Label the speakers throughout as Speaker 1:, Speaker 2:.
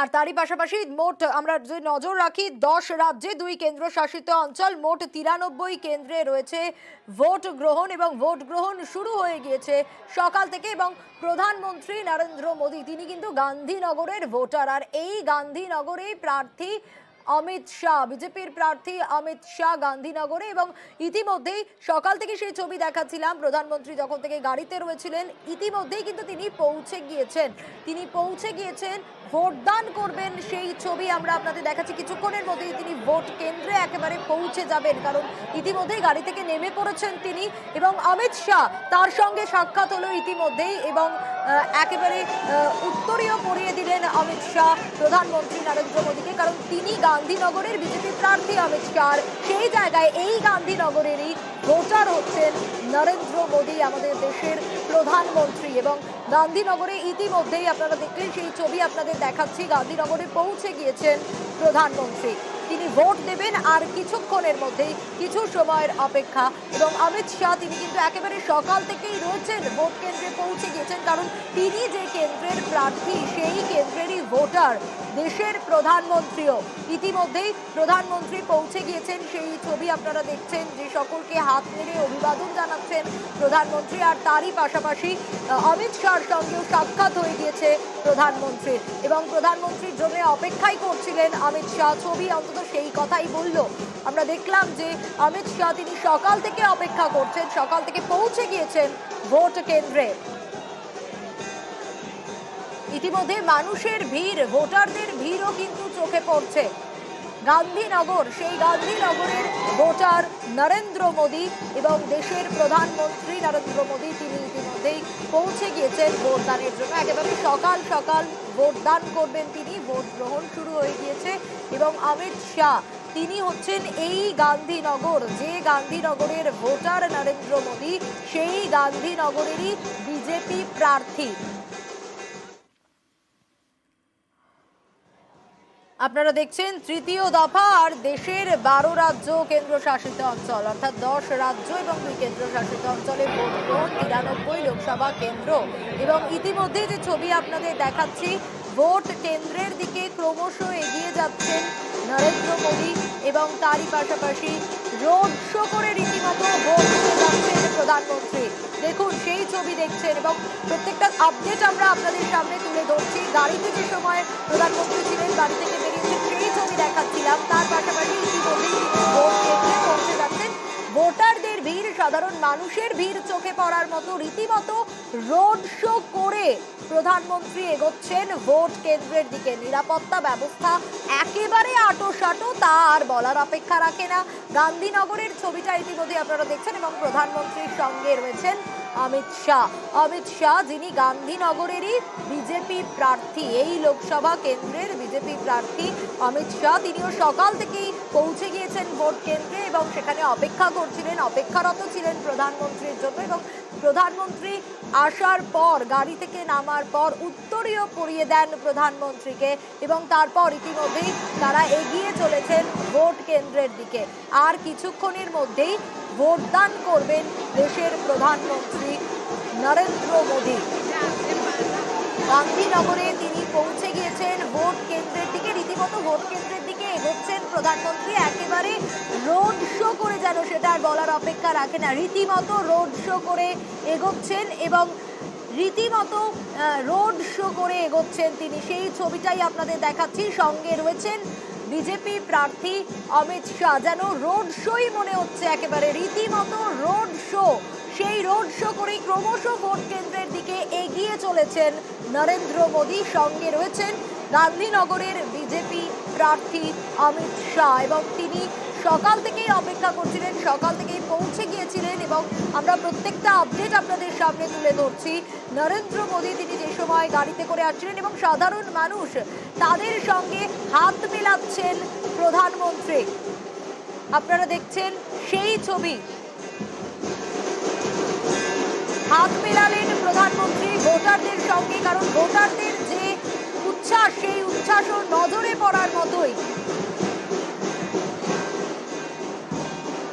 Speaker 1: আর তারই পাশাপাশি মোট আমরা যদি নজর রাখি 10 রাজ্যে 2 কেন্দ্রশাসিত অঞ্চল মোট 93 কেন্দ্রে রয়েছে ভোট গ্রহণ এবং ভোট গ্রহণ শুরু হয়ে গিয়েছে সকাল থেকে। এবং প্রধানমন্ত্রী নরেন্দ্র মোদী তিনি কিন্তু গান্ধীনগরের ভোটার, আর এই গান্ধীনগরেই প্রার্থী অমিত শাহ, বিজেপির প্রার্থী অমিত শাহ গান্ধীনগরে। এবং ইতিমধ্যেই সকাল থেকে সেই ছবি দেখাচ্ছিলাম, প্রধানমন্ত্রী যখন থেকে গাড়িতে রয়েছিলেন ইতিমধ্যেই কিন্তু তিনি পৌঁছে গিয়েছেন ভোটদান করবেন, সেই ছবি আমরা আপনাদের দেখাচ্ছি। কিছুক্ষণের মধ্যেই তিনি ভোট কেন্দ্রে একেবারে পৌঁছে যাবেন, কারণ ইতিমধ্যেই গাড়ি থেকে নেমে পড়েছেন তিনি। এবং অমিত শাহ তার সঙ্গে সাক্ষাৎ হলো ইতিমধ্যেই, এবং একেবারে উত্তরীয় পরিয়ে দিলেন অমিত শাহ প্রধানমন্ত্রী নরেন্দ্র মোদীকে, কারণ তিনি গান্ধীনগরের বিজেপি প্রার্থী অমিত শাহ। সেই জায়গায় এই গান্ধীনগরেরই ভোটার হচ্ছেন নরেন্দ্র মোদী, আমাদের দেশের প্রধানমন্ত্রী। এবং গান্ধীনগরে ইতিমধ্যেই আপনারা দেখলেন সেই ছবি আপনাদের দেখাচ্ছি, গান্ধীনগরে পৌঁছে গিয়েছেন প্রধানমন্ত্রী, তিনি ভোট দেবেন আর কিছুক্ষণের মধ্যেই, কিছু সময়ের অপেক্ষা। এবং অমিত শাহ তিনি কিন্তু একেবারে সকাল থেকেই রয়েছেন, ভোট কেন্দ্রে পৌঁছে গিয়েছেন, কারণ তিনি যে কেন্দ্রের প্রার্থী সেই কেন্দ্রেরই ভোটার দেশের প্রধানমন্ত্রীও। ইতিমধ্যেই প্রধানমন্ত্রী পৌঁছে গিয়েছেন, সেই ছবি আপনারা দেখছেন, যে সকলকে হাত নেড়ে অভিবাদন জানাচ্ছেন প্রধানমন্ত্রী। আর তারই পাশাপাশি অমিত শাহর সঙ্গেও সাক্ষাৎ হয়ে গিয়েছে প্রধানমন্ত্রীর, এবং প্রধানমন্ত্রীর জন্য অপেক্ষাই করছিলেন অমিত শাহ। ছবি অন্তত সেই কথাই বলল। আমরা দেখলাম যে অমিত শাহ তিনি সকাল থেকে অপেক্ষা করছেন, সকাল থেকে পৌঁছে গিয়েছেন ভোট কেন্দ্রে। ইতিমধ্যে মানুষের ভিড়, ভোটারদের ভিড়ও কিন্তু চোখে পড়ছে। গান্ধীনগর, সেই গান্ধীনগরের ভোটার নরেন্দ্র মোদী এবং দেশের প্রধানমন্ত্রী নরেন্দ্র মোদী তিনি ইতিমধ্যেই পৌঁছে গিয়েছেন ভোটদানের জন্য। একেবারে সকাল সকাল ভোটদান করবেন তিনি, ভোট গ্রহণ শুরু হয়ে গিয়েছে। এবং অমিত শাহ তিনি হচ্ছেন এই গান্ধীনগর, যে গান্ধীনগরের ভোটার নরেন্দ্র মোদী, সেই গান্ধীনগরেরই বিজেপি প্রার্থী। আপনারা দেখছেন তৃতীয় দফা আর দেশের 12 রাজ্য কেন্দ্রশাসিত অঞ্চল, অর্থাৎ 10 রাজ্য এবং 2 কেন্দ্রশাসিত অঞ্চলে ভোট গ্রহণ 93 লোকসভা কেন্দ্র। এবং ইতিমধ্যে যে ছবি আপনাদের দেখাচ্ছি, ভোট কেন্দ্রের দিকে ক্রমশ এগিয়ে যাচ্ছেন নরেন্দ্র মোদী, এবং তারই পাশাপাশি রোড শো করে রীতিমতো ভোট দিতে যাচ্ছেন প্রধানমন্ত্রী। দেখুন সেই ছবি দেখছেন, এবং প্রত্যেকটা আপডেট আমরা আপনাদের সামনে তুলে ধরছি। গাড়িতে যে সময় প্রধানমন্ত্রী ছিলেন, গাড়ি থেকে বেরিয়েছেন, সেই ছবি দেখাচ্ছিলাম। তার পাশাপাশি ইতিমধ্যেই ভোট কেন্দ্রে পৌঁছে যাচ্ছেন। ভোটারদের ভিড়, সাধারণ মানুষের ভিড় চোখে পড়ার মতো, রীতিমতো রোড শো করে প্রধানমন্ত্রী এগোচ্ছেন ভোট কেন্দ্রের দিকে। নিরাপত্তা ব্যবস্থা একেবারে আঁটোসাঁটো, তা আর বলার অপেক্ষা রাখে না। গান্ধীনগরের ছবিটা ইতিমধ্যে আপনারা দেখছেন, এবং প্রধানমন্ত্রীর সঙ্গে রয়েছেন অমিত শাহ যিনি গান্ধীনগরেরই বিজেপি প্রার্থী, এই লোকসভা কেন্দ্রের বিজেপি প্রার্থী অমিত শাহ তিনিও সকাল থেকেই পৌঁছে গিয়েছেন ভোট কেন্দ্রে, এবং সেখানে অপেক্ষারত ছিলেন প্রধানমন্ত্রীর জন্য। এবং প্রধানমন্ত্রী আসার পর, গাড়ি থেকে নামার পর উত্তরীয় পরিয়ে দেন প্রধানমন্ত্রীকে, এবং তারপর ইতিমধ্যেই তারা এগিয়ে চলেছেন ভোট কেন্দ্রের দিকে। আর কিছুক্ষণের মধ্যেই ভোটদান করবেন দেশের প্রধানমন্ত্রী নরেন্দ্র মোদী। গান্ধীনগরে তিনি পৌঁছে গিয়েছেন ভোট কেন্দ্রের দিকে, রীতিমতো ভোট কেন্দ্রের দিকে এগোচ্ছেন প্রধানমন্ত্রী, একেবারে রোড শো করে, যেন সেটা আর বলার অপেক্ষা রাখে না। রীতিমতো রোড শো করে এগোচ্ছেন, এবং রীতিমতো রোড শো করে এগোচ্ছেন তিনি, সেই ছবিটাই আপনাদের দেখাচ্ছি। সঙ্গে রয়েছেন বিজেপি প্রার্থী অমিত শাহ, যেন রোড শোই মনে হচ্ছে, একেবারে রীতিমতো রোড শো। সেই রোড শো করেই ক্রমশ ভোট কেন্দ্রের দিকে এগিয়ে চলেছেন নরেন্দ্র মোদী। সঙ্গে রয়েছেন গান্ধীনগরের বিজেপি প্রার্থী অমিত শাহ, এবং তিনি সকাল থেকেই অপেক্ষা করছিলেন, সকাল থেকেই পৌঁছে গিয়েছিলেন। এবং আমরা প্রত্যেকটা আপডেট আপনাদের সামনে তুলে ধরছি। নরেন্দ্র মোদী তিনি যে সময় গাড়িতে করে আসছিলেন, এবং সাধারণ মানুষ তাদের সঙ্গে হাত মেলাচ্ছেন প্রধানমন্ত্রী, আপনারা দেখছেন সেই ছবি। হাত মেলালেন প্রধানমন্ত্রী ভোটারদের সঙ্গে, কারণ ভোটারদের যে উচ্ছ্বাস, সেই উচ্ছ্বাসও নজরে পড়ার মতোই।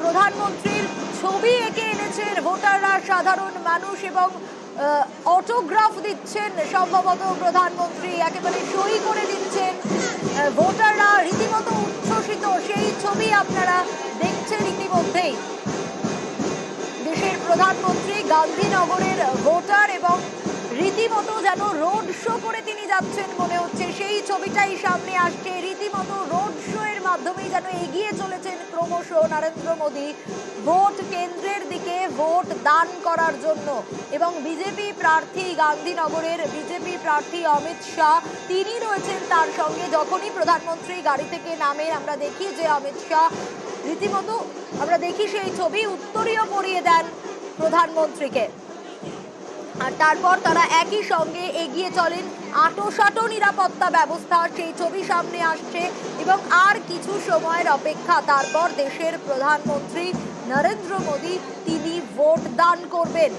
Speaker 1: প্রধানমন্ত্রীর ছবি এঁকে এনেছেন ভোটাররা, সাধারণ মানুষ, এবং অটোগ্রাফ দিচ্ছেন সম্ভবত প্রধানমন্ত্রী, একেবারে সই করে দিচ্ছেন। ভোটাররা রীতিমতো উচ্ছ্বসিত, সেই ছবি আপনারা দেখছেন ইতিমধ্যেই। দেশের প্রধানমন্ত্রী গান্ধীনগরের ভোটার এবং রীতিমতো যেন রোড শো করে তিনি যাচ্ছেন মনে হচ্ছে, সেই ছবিটাই সামনে আসছে। রীতিমতো রোড শো এর মাধ্যমেই যেন এগিয়ে চলেছেন ক্রমশ নরেন্দ্র মোদী ভোট কেন্দ্রের দিকে ভোট দান করার জন্য। এবং বিজেপি প্রার্থী গান্ধীনগরের বিজেপি প্রার্থী অমিত শাহ তিনি রয়েছেন তার সঙ্গে। যখনই প্রধানমন্ত্রী গাড়ি থেকে নামেন আমরা দেখি যে অমিত শাহ রীতিমতো আমরা দেখি সেই ছবি উত্তরীয় পরিয়ে দেন প্রধানমন্ত্রীকে। আর তারপর তারা একই সঙ্গে এগিয়ে চলেন। আঁটোসাঁটো নিরাপত্তা ব্যবস্থা, সেই ছবি সামনে আসছে। এবং আর কিছু সময়ের অপেক্ষা, তারপর দেশের প্রধানমন্ত্রী নরেন্দ্র মোদী তিনি ভোট দান করবেন।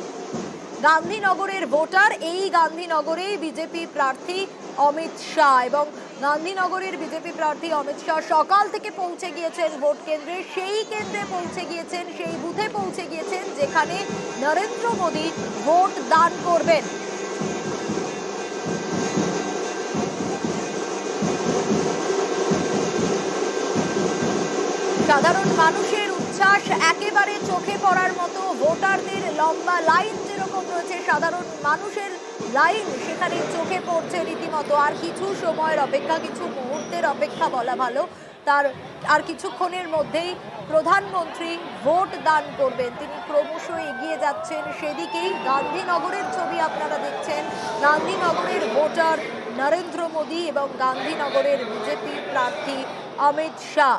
Speaker 1: গান্ধীনগরের ভোটার, এই গান্ধীনগরেই বিজেপি প্রার্থী অমিত শাহ। এবং গান্ধীনগরের বিজেপি প্রার্থী অমিত শাহ সকাল থেকে পৌঁছে গিয়েছেন ভোট কেন্দ্রে। সেই কেন্দ্রে পৌঁছে গিয়েছেন, সেই বুথে পৌঁছে গিয়েছেন যেখানে নরেন্দ্র মোদী ভোট দান করবেন। সাধারণ মানুষের উচ্ছ্বাস একেবারে চোখে পড়ার মতো। ভোটারদের লম্বা লাইন যেরকম রয়েছে, সাধারণ মানুষের লাইন সেখানে চোখে পড়ছে রীতিমতো। আর কিছু সময়ের অপেক্ষা, কিছু মুহূর্তের অপেক্ষা বলা ভালো। তার আর কিছুক্ষণের মধ্যেই প্রধানমন্ত্রী ভোট দান করবেন। তিনি ক্রমশ এগিয়ে যাচ্ছেন সেদিকেই। গান্ধীনগরের ছবি আপনারা দেখছেন, গান্ধীনগরের ভোটার নরেন্দ্র মোদী এবং গান্ধীনগরের বিজেপি প্রার্থী অমিত শাহ।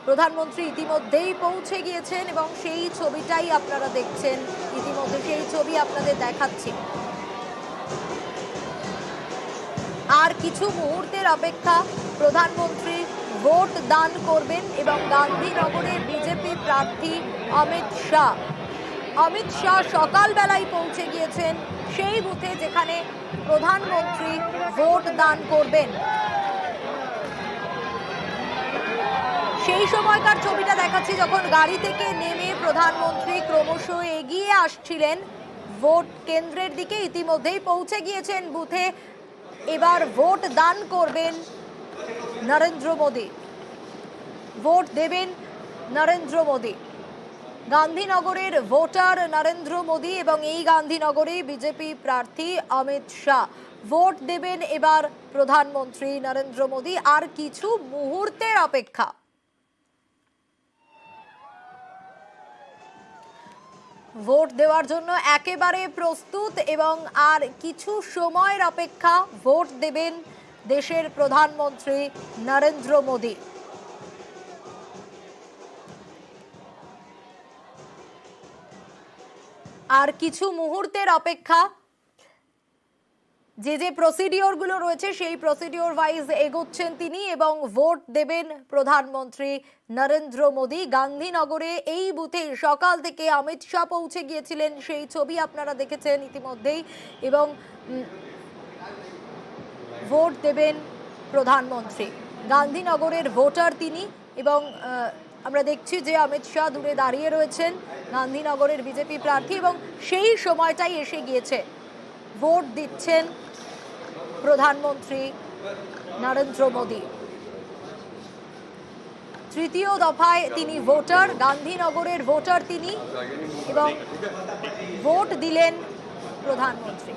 Speaker 1: প্রধানমন্ত্রী ইতিমধ্যেই পৌঁছে গিয়েছেন এবং সেই ছবিটাই আপনারা দেখছেন ইতিমধ্যে, সেই ছবি আপনাদের দেখাচ্ছি। আর কিছু মুহূর্তের অপেক্ষা, প্রধানমন্ত্রী ভোট দান করবেন এবং গান্ধীনগরে বিজেপি প্রার্থী অমিত শাহ সকালবেলায় পৌঁছে গিয়েছেন সেই বুথে যেখানে প্রধানমন্ত্রী ভোট দান করবেন। সেই সময়কার ছবিটা দেখাচ্ছি, যখন গাড়ি থেকে নেমে প্রধানমন্ত্রী ক্রমশ এগিয়ে আসছিলেন ভোট কেন্দ্রের দিকে। ইতিমধ্যেই পৌঁছে গিয়েছেন বুথে, এবার ভোট দান করবেন নরেন্দ্র মোদী, ভোট দেবেন নরেন্দ্র মোদী। গান্ধীনগরের ভোটার নরেন্দ্র মোদী এবং এই গান্ধীনগরে বিজেপি প্রার্থী অমিত শাহ। ভোট দেবেন এবার প্রধানমন্ত্রী নরেন্দ্র মোদী। আর কিছু মুহূর্তের অপেক্ষা। ভোট দেওয়ার জন্য একেবারে প্রস্তুত এবং আর কিছু সময়ের অপেক্ষা। ভোট দেবেন দেশের প্রধানমন্ত্রী নরেন্দ্র মোদী। আর কিছু মুহূর্তের অপেক্ষা। যে প্রসিডিওর গুলো রয়েছে সেই প্রসিডিওর ওয়াইজ এগোচ্ছেন তিনি এবং ভোট দেবেন প্রধানমন্ত্রী নরেন্দ্র মোদী। গান্ধীনগরে এই বুথে সকাল থেকে অমিত শাহ পৌঁছে গিয়েছিলেন, সেই ছবি আপনারা দেখেছেন ইতিমধ্যেই। এবং ভোট দেবেন প্রধানমন্ত্রী। গান্ধীনগরের ভোটার তিনি এবং আমরা দেখছি যে অমিত শাহ দূরে দাঁড়িয়ে রয়েছেন, গান্ধীনগরের বিজেপি প্রার্থী। এবং সেই সময়টাই এসে গিয়েছে, ভোট দিচ্ছেন প্রধানমন্ত্রী নরেন্দ্র মোদী। তৃতীয় দফায় তিনি ভোটার, গান্ধীনগরের ভোটার তিনি এবং ভোট দিলেন প্রধানমন্ত্রী।